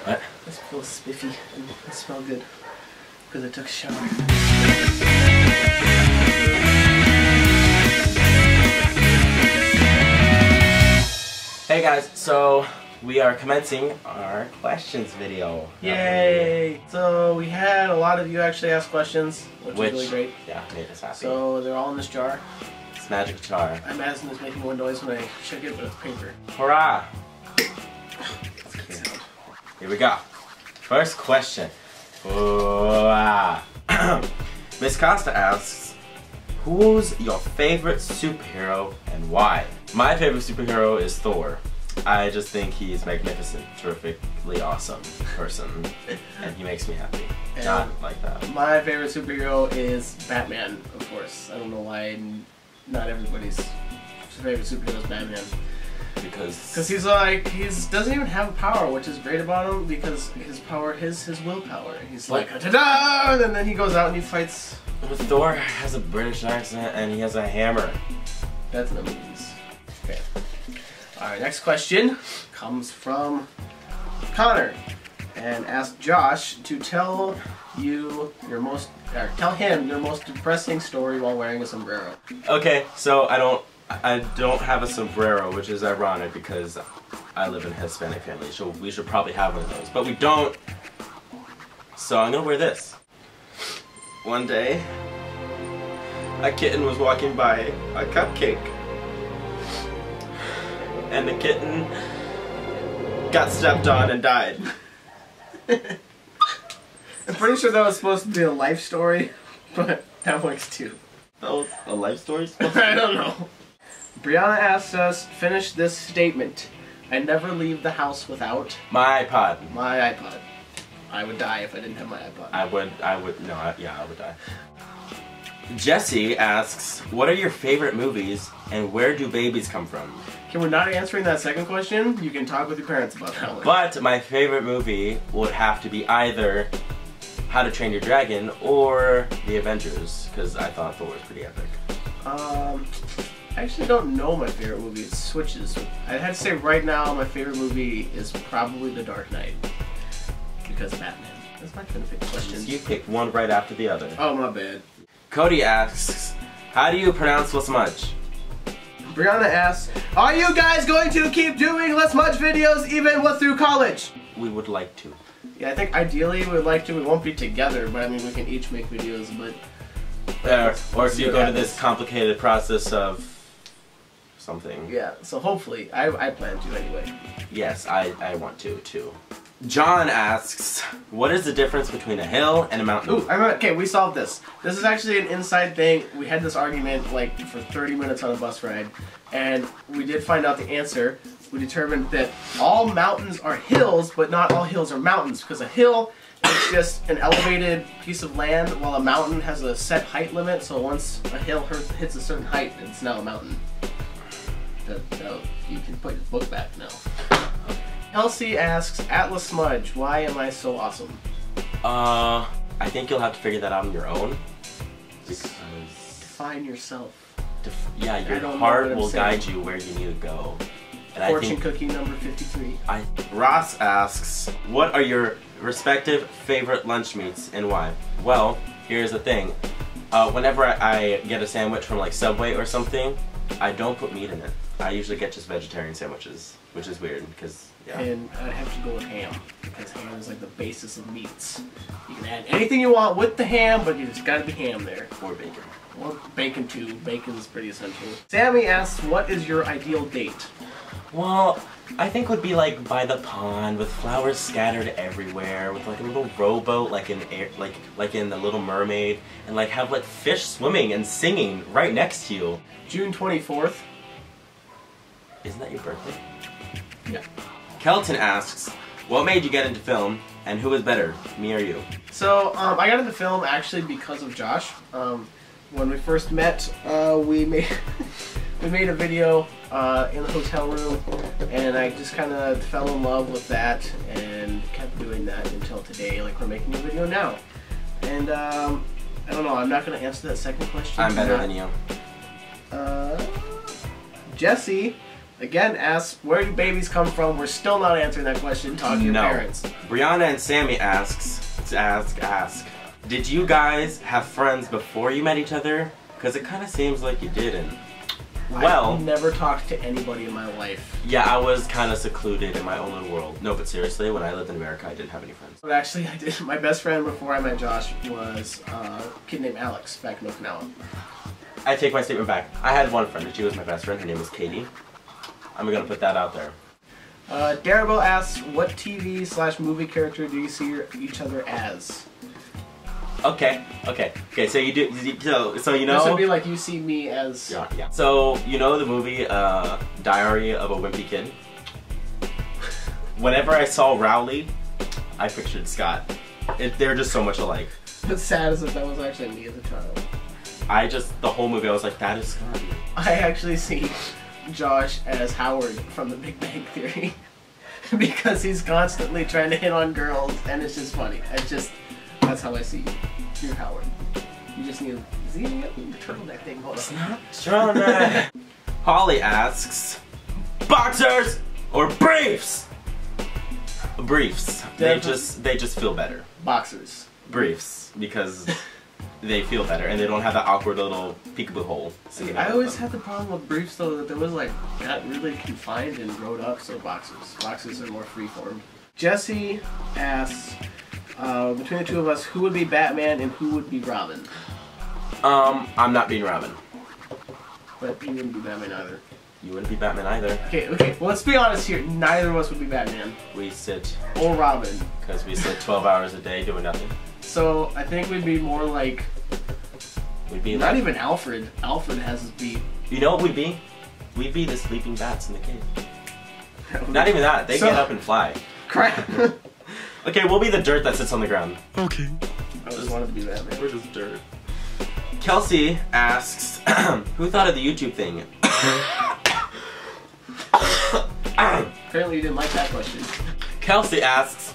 What? I feel spiffy and I smell good because I took a shower. Hey guys, so we are commencing our questions video. Yay! So we had a lot of you actually ask questions, which was really great. Yeah, made us happy. So they're all in this jar. It's magic jar. I imagine it's making one noise when I shake it, but it's paper. Hurrah! Here we go. First question. Miss Costa asks, who's your favorite superhero and why? My favorite superhero is Thor. I just think he's magnificent, terrifically awesome person, and he makes me happy. And not like that. My favorite superhero is Batman, of course. I don't know why not everybody's favorite superhero is Batman. Because he's like, doesn't even have power, which is great about him, because his power is his willpower. He's like, ta-da! And then he goes out and he fights. But Thor has a British accent and he has a hammer. That's in the movies. Okay. Alright, next question comes from Connor and asks Josh to tell him your most depressing story while wearing a sombrero. Okay, so I don't have a sombrero, which is ironic because I live in a Hispanic family, so we should probably have one of those, but we don't. So I'm gonna wear this. One day, a kitten was walking by a cupcake, and the kitten got stepped on and died. I'm pretty sure that was supposed to be a life story, but that works too. That was a life story? I don't know. Brianna asks us, finish this statement. I never leave the house without my iPod. My iPod. I would die if I didn't have my iPod. I would die. Jesse asks, what are your favorite movies and where do babies come from? Okay, we're not answering that second question. You can talk with your parents about that one. But my favorite movie would have to be either How to Train Your Dragon or The Avengers, because I thought Thor was pretty epic. I actually don't know my favorite movie. It switches. I'd have to say right now my favorite movie is probably The Dark Knight. Because Batman. That's my favorite question. You picked one right after the other. Oh, my bad. Cody asks, how do you pronounce LaSmuge? Brianna asks, are you guys going to keep doing LaSmuge videos even through college? We would like to. Yeah, I think ideally we'd like to. We won't be together, but I mean we can each make videos, but... or if you go to this complicated process of something. Yeah, so hopefully. I plan to anyway. Yes, I want to too. John asks, what is the difference between a hill and a mountain? Ooh, okay, we solved this. This is actually an inside thing. We had this argument like for 30 minutes on a bus ride, and we did find out the answer. We determined that all mountains are hills, but not all hills are mountains, because a hill is just an elevated piece of land, while a mountain has a set height limit, so once a hill hits a certain height, it's now a mountain. So you can put your book back now. Elsie asks, at LaSmuge, why am I so awesome? I think you'll have to figure that out on your own. Because... Define yourself. Yeah, your heart will guide you where you need to go. And Fortune cookie number 53. Ross asks, what are your respective favorite lunch meats and why? Well, here's the thing. Whenever I get a sandwich from like Subway or something, I don't put meat in it. I usually get just vegetarian sandwiches, which is weird because, yeah. And I'd have to go with ham, because ham is like the basis of meats. You can add anything you want with the ham, but it's gotta be ham there. Or bacon. Or bacon too. Bacon's pretty essential. Sammy asks, what is your ideal date? Well, I think would be like by the pond with flowers scattered everywhere, with like a little rowboat like in The Little Mermaid, and like have like fish swimming and singing right next to you. June 24th. Isn't that your birthday? Yeah. Kelton asks, what made you get into film, and who is better, me or you? So, I got into film actually because of Josh. When we first met, we made a video in the hotel room, and I just kind of fell in love with that and kept doing that until today. Like, we're making a video now. And I don't know, I'm not going to answer that second question. I'm better than you. Jesse again asks, where do babies come from? We're still not answering that question. Talk to your parents. Brianna and Sammy ask, did you guys have friends before you met each other? Because it kind of seems like you didn't. Well, I've never talked to anybody in my life. Yeah, I was kind of secluded in my own little world. No, but seriously, when I lived in America, I didn't have any friends. But actually, I did. My best friend before I met Josh was a kid named Alex back in Okinawa. I take my statement back. I had one friend, and she was my best friend. Her name was Katie. I'm gonna put that out there. Darabo asks, what TV/movie character do you see each other as? Okay. So you do. So you know. This would be like you see me as. Yeah. So you know the movie Diary of a Wimpy Kid. Whenever I saw Rowley, I pictured Scott. They're just so much alike. What's sad is that was actually me as a child. The whole movie, I was like, that is Scott. I actually see Josh as Howard from The Big Bang Theory because he's constantly trying to hit on girls, and it's just funny. That's how I see you. You're Howard. You just need a turtleneck thing. Hold on. Turtleneck. Holly asks, boxers or briefs? Briefs. They just feel better. Boxers. Briefs, because they feel better and they don't have that awkward little peekaboo hole. See, I always had the problem with briefs though that there was like got really confined and growed up. So boxers. Boxers are more freeform. Jesse asks, between the two of us, who would be Batman and who would be Robin? I'm not being Robin. But you wouldn't be Batman either. You wouldn't be Batman either. Okay. Well, let's be honest here. Neither of us would be Batman. We sit. Or Robin. Because we sit 12 hours a day doing nothing. So I think we'd be more like. We'd be not even Alfred. Alfred has his beat. You know what we'd be? We'd be the sleeping bats in the cave. Not even that. They get up and fly. Crap. Okay, we'll be the dirt that sits on the ground. Okay. I just wanted to be Batman. We're just dirt. Kelsey asks, who thought of the YouTube thing? Apparently you didn't like that question. Kelsey asks,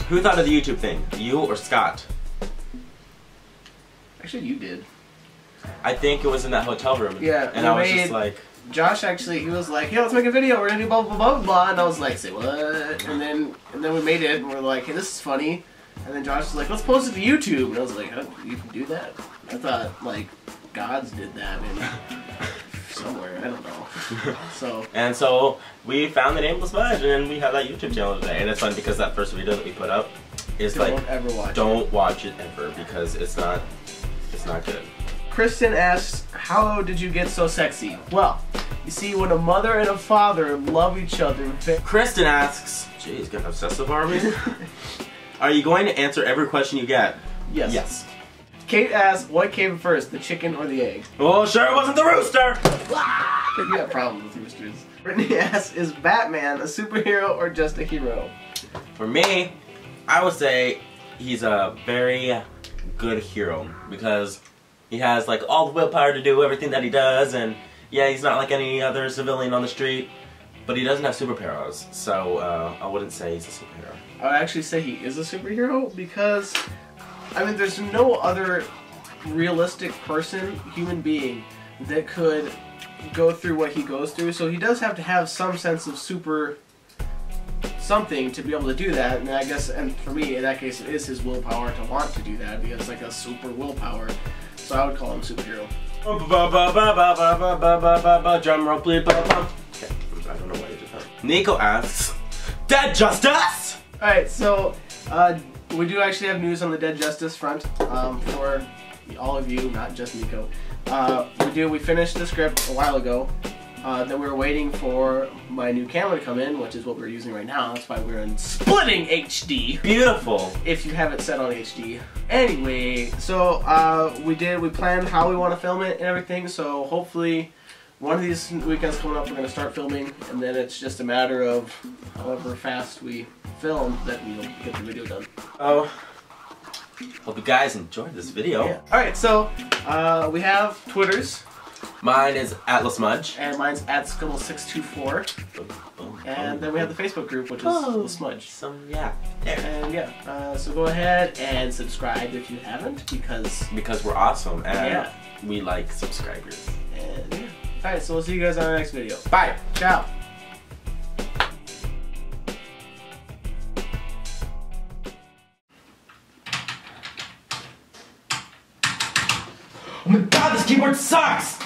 who thought of the YouTube thing? You or Scott? Actually, you did. I think it was in that hotel room. Yeah. And I was just like... Josh actually, he was like, hey, let's make a video, we're gonna do blah blah blah blah, and I was like, say what? And then we made it, and we're like, hey, this is funny. And then Josh was like, let's post it to YouTube. And I was like, huh, you can do that? I thought, like, gods did that somewhere, I don't know. So we found the name LaSmuge, and we have that YouTube channel today. And it's fun because that first video that we put up is don't watch it ever because it's not good. Kristen asks, how did you get so sexy? Well, you see, when a mother and a father love each other... Kristen asks, geez, got obsessive army? Are you going to answer every question you get? Yes. Yes. Kate asks, what came first, the chicken or the egg? Well, sure it wasn't the rooster! You have problems with roosters. Brittany asks, is Batman a superhero or just a hero? For me, I would say he's a very good hero because he has like all the willpower to do everything that he does, and yeah, he's not like any other civilian on the street, but he doesn't have superpowers, so I wouldn't say he's a superhero. I would actually say he is a superhero because, I mean, there's no other realistic person, human being, that could go through what he goes through, so he does have to have some sense of super something to be able to do that, and I guess, and for me, in that case, it is his willpower to want to do that, because it's like a super willpower, so I would call him superhero. Drum roll, please. Okay, I don't know why you did that. Nico asks, Dead Justice? Alright, so, we do actually have news on the Dead Justice front, for all of you, not just Nico. We finished the script a while ago. Then we were waiting for my new camera to come in, which is what we're using right now. That's why we're in splitting HD. Beautiful. If you have it set on HD. Anyway, so we planned how we want to film it and everything. So hopefully one of these weekends coming up, we're going to start filming, and then it's just a matter of however fast we film that we'll get the video done. Oh. Hope you guys enjoyed this video. Yeah. Alright, so we have Twitters. Mine is at LaSmuge. And mine's at Skittle624. And then we have the Facebook group, which is LaSmuge. Yeah, there. And yeah, so go ahead and subscribe if you haven't, because we're awesome and we like subscribers. And yeah. Alright, so we'll see you guys on our next video. Bye. Ciao. Oh my god, this keyboard sucks!